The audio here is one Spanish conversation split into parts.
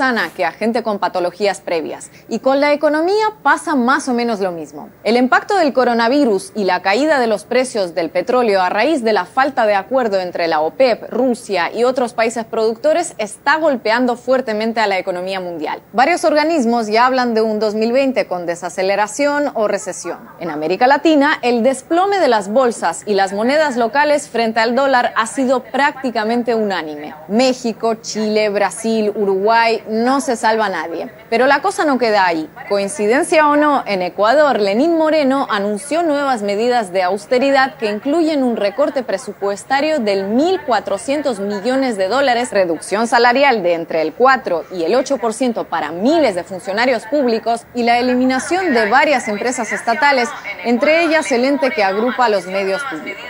sana que a gente con patologías previas. Y con la economía pasa más o menos lo mismo. El impacto del coronavirus y la caída de los precios del petróleo a raíz de la falta de acuerdo entre la OPEP, Rusia y otros países productores está golpeando fuertemente a la economía mundial. Varios organismos ya hablan de un 2020 con desaceleración o recesión. En América Latina, el desplome de las bolsas y las monedas locales frente al dólar ha sido prácticamente unánime. México, Chile, Brasil, Uruguay, no se salva nadie. Pero la cosa no queda ahí. Coincidencia o no, en Ecuador, Lenín Moreno anunció nuevas medidas de austeridad que incluyen un recorte presupuestario del 1.400 millones de dólares, reducción salarial de entre el 4 y el 8% para miles de funcionarios públicos y la eliminación de varias empresas estatales, entre ellas el ente que agrupa a los medios públicos.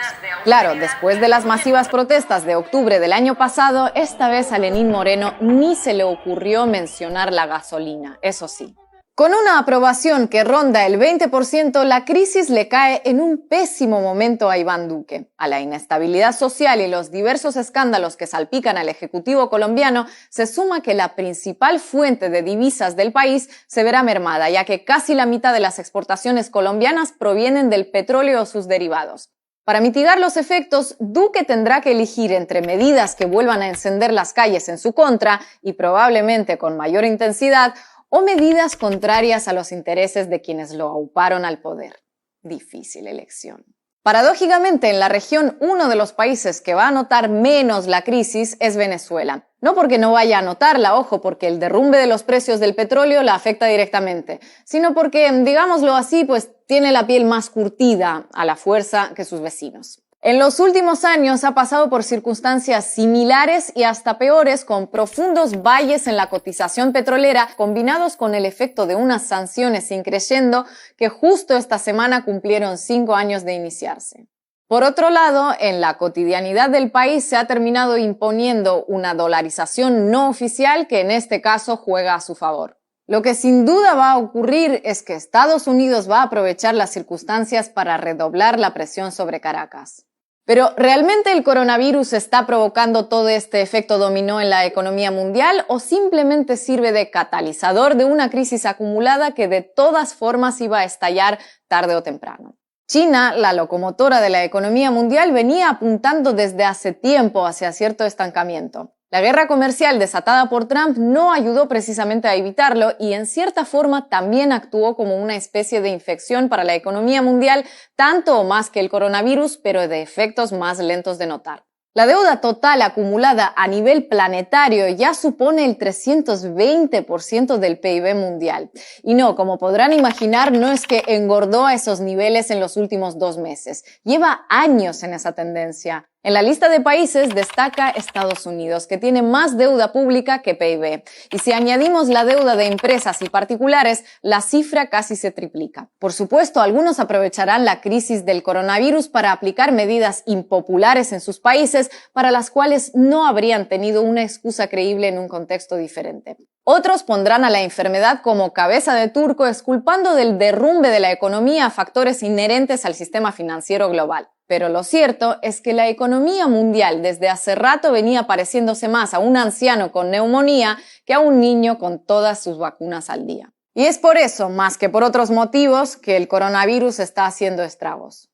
Claro, después de las masivas protestas de octubre del año pasado, esta vez a Lenín Moreno ni se le ocurrió mencionar la gasolina, eso sí. Con una aprobación que ronda el 20%, la crisis le cae en un pésimo momento a Iván Duque. A la inestabilidad social y los diversos escándalos que salpican al Ejecutivo colombiano, se suma que la principal fuente de divisas del país se verá mermada, ya que casi la mitad de las exportaciones colombianas provienen del petróleo o sus derivados. Para mitigar los efectos, Duque tendrá que elegir entre medidas que vuelvan a encender las calles en su contra y probablemente con mayor intensidad, o medidas contrarias a los intereses de quienes lo auparon al poder. Difícil elección. Paradójicamente, en la región, uno de los países que va a notar menos la crisis es Venezuela. No porque no vaya a notarla, ojo, porque el derrumbe de los precios del petróleo la afecta directamente, sino porque, digámoslo así, pues tiene la piel más curtida a la fuerza que sus vecinos. En los últimos años ha pasado por circunstancias similares y hasta peores, con profundos valles en la cotización petrolera combinados con el efecto de unas sanciones increyendo que justo esta semana cumplieron 5 años de iniciarse. Por otro lado, en la cotidianidad del país se ha terminado imponiendo una dolarización no oficial que en este caso juega a su favor. Lo que sin duda va a ocurrir es que Estados Unidos va a aprovechar las circunstancias para redoblar la presión sobre Caracas. Pero, ¿realmente el coronavirus está provocando todo este efecto dominó en la economía mundial o simplemente sirve de catalizador de una crisis acumulada que de todas formas iba a estallar tarde o temprano? China, la locomotora de la economía mundial, venía apuntando desde hace tiempo hacia cierto estancamiento. La guerra comercial desatada por Trump no ayudó precisamente a evitarlo y en cierta forma también actuó como una especie de infección para la economía mundial, tanto o más que el coronavirus, pero de efectos más lentos de notar. La deuda total acumulada a nivel planetario ya supone el 320% del PIB mundial. Y no, como podrán imaginar, no es que engordó a esos niveles en los últimos 2 meses. Lleva años en esa tendencia. En la lista de países destaca Estados Unidos, que tiene más deuda pública que PIB. Y si añadimos la deuda de empresas y particulares, la cifra casi se triplica. Por supuesto, algunos aprovecharán la crisis del coronavirus para aplicar medidas impopulares en sus países, para las cuales no habrían tenido una excusa creíble en un contexto diferente. Otros pondrán a la enfermedad como cabeza de turco, exculpando del derrumbe de la economía a factores inherentes al sistema financiero global. Pero lo cierto es que la economía mundial desde hace rato venía pareciéndose más a un anciano con neumonía que a un niño con todas sus vacunas al día. Y es por eso, más que por otros motivos, que el coronavirus está haciendo estragos.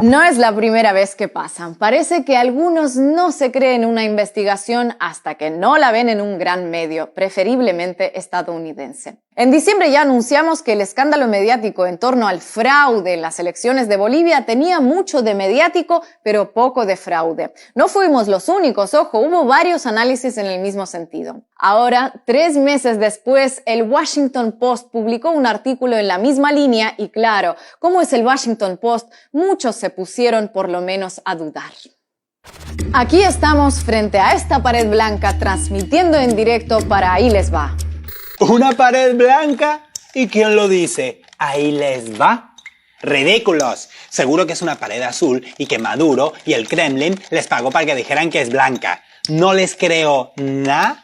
No es la primera vez que pasan. Parece que algunos no se creen una investigación hasta que no la ven en un gran medio, preferiblemente estadounidense. En diciembre ya anunciamos que el escándalo mediático en torno al fraude en las elecciones de Bolivia tenía mucho de mediático, pero poco de fraude. No fuimos los únicos, ojo, hubo varios análisis en el mismo sentido. Ahora, 3 meses después, el Washington Post publicó un artículo en la misma línea y claro, como es el Washington Post, muchos se pusieron por lo menos a dudar. Aquí estamos frente a esta pared blanca transmitiendo en directo para Ahí Les Va. ¿Una pared blanca? ¿Y quién lo dice? Ahí les va. ¡Ridículos! Seguro que es una pared azul y que Maduro y el Kremlin les pagó para que dijeran que es blanca. No les creo nada.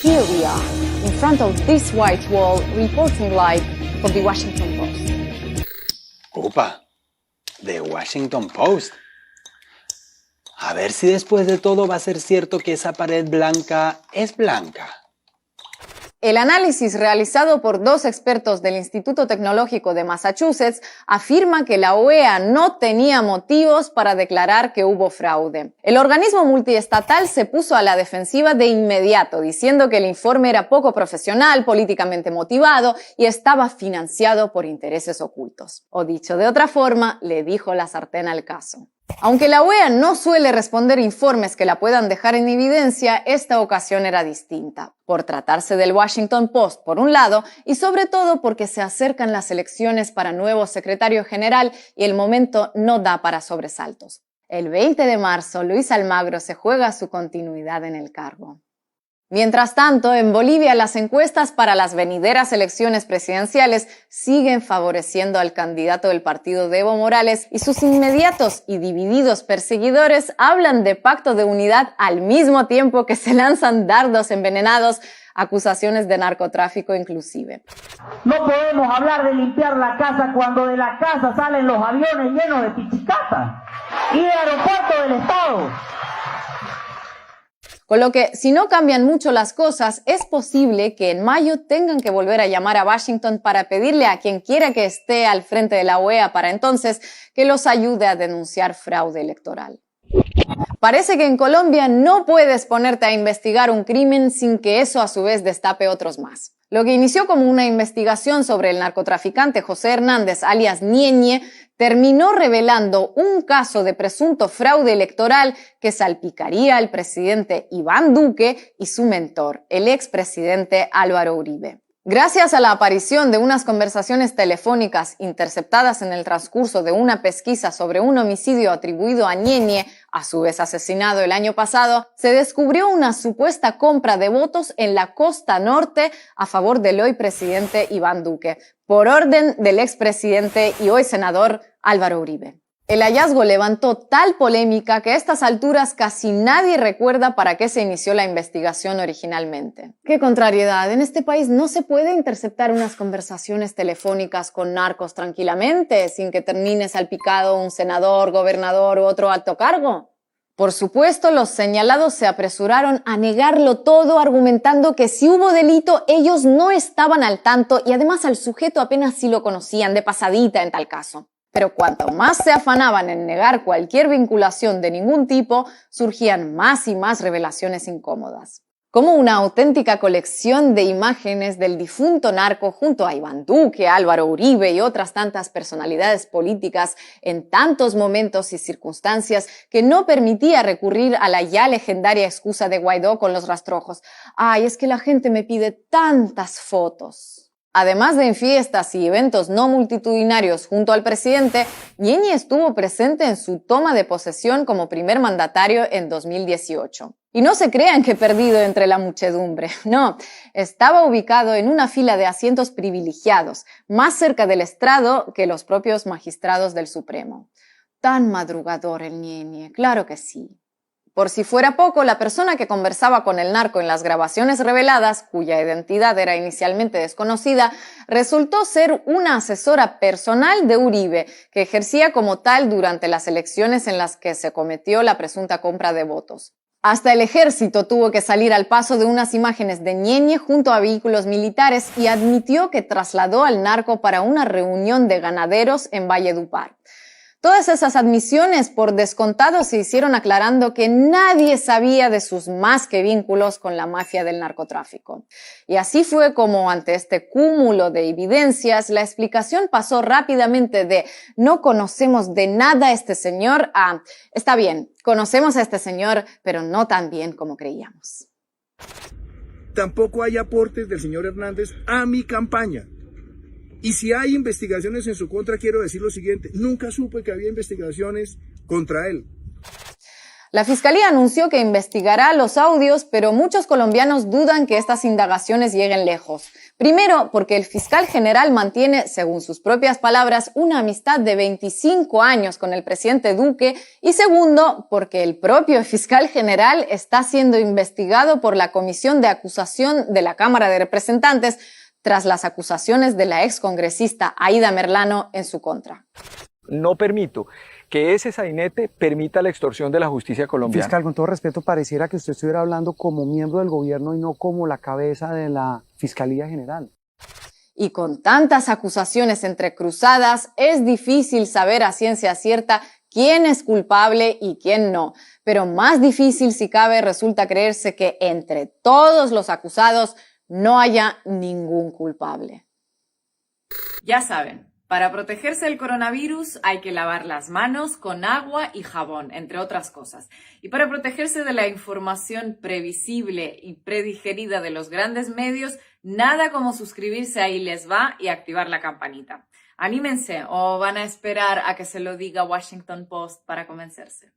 Here we are, in front of this white wall, reporting live for the Washington Post. Opa, The Washington Post. A ver si después de todo va a ser cierto que esa pared blanca es blanca. El análisis realizado por 2 expertos del Instituto Tecnológico de Massachusetts afirma que la OEA no tenía motivos para declarar que hubo fraude. El organismo multiestatal se puso a la defensiva de inmediato, diciendo que el informe era poco profesional, políticamente motivado y estaba financiado por intereses ocultos. O dicho de otra forma, le dijo la sartén al caso. Aunque la OEA no suele responder informes que la puedan dejar en evidencia, esta ocasión era distinta, por tratarse del Washington Post por un lado y sobre todo porque se acercan las elecciones para nuevo secretario general y el momento no da para sobresaltos. El 20 de marzo, Luis Almagro se juega su continuidad en el cargo. Mientras tanto, en Bolivia las encuestas para las venideras elecciones presidenciales siguen favoreciendo al candidato del partido de Evo Morales y sus inmediatos y divididos perseguidores hablan de pacto de unidad al mismo tiempo que se lanzan dardos envenenados, acusaciones de narcotráfico inclusive. No podemos hablar de limpiar la casa cuando de la casa salen los aviones llenos de pichicata y el aeropuerto del Estado. Con lo que, si no cambian mucho las cosas, es posible que en mayo tengan que volver a llamar a Washington para pedirle a quien quiera que esté al frente de la OEA para entonces que los ayude a denunciar fraude electoral. Parece que en Colombia no puedes ponerte a investigar un crimen sin que eso a su vez destape otros más. Lo que inició como una investigación sobre el narcotraficante José Hernández, alias Ñeñe, terminó revelando un caso de presunto fraude electoral que salpicaría al presidente Iván Duque y su mentor, el expresidente Álvaro Uribe. Gracias a la aparición de unas conversaciones telefónicas interceptadas en el transcurso de una pesquisa sobre un homicidio atribuido a Ñeñe, a su vez asesinado el año pasado, se descubrió una supuesta compra de votos en la costa norte a favor del hoy presidente Iván Duque, por orden del expresidente y hoy senador Álvaro Uribe. El hallazgo levantó tal polémica que a estas alturas casi nadie recuerda para qué se inició la investigación originalmente. ¡Qué contrariedad! En este país no se puede interceptar unas conversaciones telefónicas con narcos tranquilamente, sin que termine salpicado un senador, gobernador u otro alto cargo. Por supuesto, los señalados se apresuraron a negarlo todo, argumentando que si hubo delito, ellos no estaban al tanto y además al sujeto apenas sí lo conocían de pasadita en tal caso. Pero cuanto más se afanaban en negar cualquier vinculación de ningún tipo, surgían más y más revelaciones incómodas. Como una auténtica colección de imágenes del difunto narco junto a Iván Duque, Álvaro Uribe y otras tantas personalidades políticas en tantos momentos y circunstancias que no permitía recurrir a la ya legendaria excusa de Guaidó con los rastrojos. ¡Ay, es que la gente me pide tantas fotos! Además de en fiestas y eventos no multitudinarios junto al presidente, Ñeñe estuvo presente en su toma de posesión como primer mandatario en 2018. Y no se crean que perdido entre la muchedumbre, no, estaba ubicado en una fila de asientos privilegiados, más cerca del estrado que los propios magistrados del Supremo. Tan madrugador el Ñeñe, claro que sí. Por si fuera poco, la persona que conversaba con el narco en las grabaciones reveladas, cuya identidad era inicialmente desconocida, resultó ser una asesora personal de Uribe, que ejercía como tal durante las elecciones en las que se cometió la presunta compra de votos. Hasta el ejército tuvo que salir al paso de unas imágenes de Ñeñe junto a vehículos militares y admitió que trasladó al narco para una reunión de ganaderos en Valledupar. Todas esas admisiones por descontado se hicieron aclarando que nadie sabía de sus más que vínculos con la mafia del narcotráfico. Y así fue como, ante este cúmulo de evidencias, la explicación pasó rápidamente de no conocemos de nada a este señor a está bien, conocemos a este señor, pero no tan bien como creíamos. Tampoco hay aportes del señor Hernández a mi campaña. Y si hay investigaciones en su contra, quiero decir lo siguiente, nunca supe que había investigaciones contra él. La Fiscalía anunció que investigará los audios, pero muchos colombianos dudan que estas indagaciones lleguen lejos. Primero, porque el fiscal general mantiene, según sus propias palabras, una amistad de 25 años con el presidente Duque. Y segundo, porque el propio fiscal general está siendo investigado por la Comisión de Acusación de la Cámara de Representantes, tras las acusaciones de la excongresista Aida Merlano en su contra. No permito que ese sainete permita la extorsión de la justicia colombiana. Fiscal, con todo respeto, pareciera que usted estuviera hablando como miembro del gobierno y no como la cabeza de la Fiscalía General. Y con tantas acusaciones entrecruzadas, es difícil saber a ciencia cierta quién es culpable y quién no. Pero más difícil, si cabe, resulta creerse que entre todos los acusados no haya ningún culpable. Ya saben, para protegerse del coronavirus hay que lavar las manos con agua y jabón, entre otras cosas. Y para protegerse de la información previsible y predigerida de los grandes medios, nada como suscribirse a Ahí Les Va y activar la campanita. Anímense o van a esperar a que se lo diga Washington Post para convencerse.